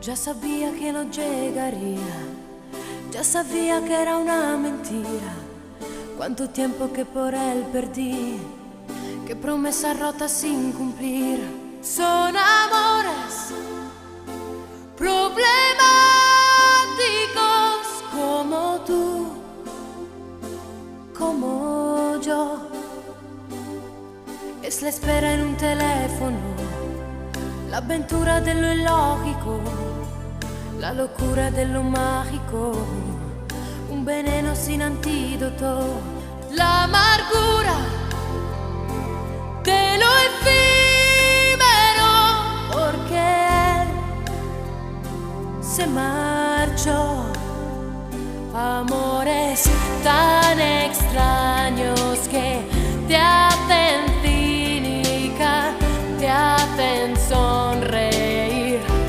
Ya sabía que no llegaría, ya sabía que era una mentira. Cuánto tiempo que por él perdí, qué promesas rotas sin cumplir. Son amores problemáticos como tú, como yo. Es la espera en un teléfono, la avventura de lo illogico, la locura de lo mágico, un veneno sin antídoto, la amargura de lo efímero, porque él se marchó. Amores tan extraños que te hacen cínica, te hacen soñar.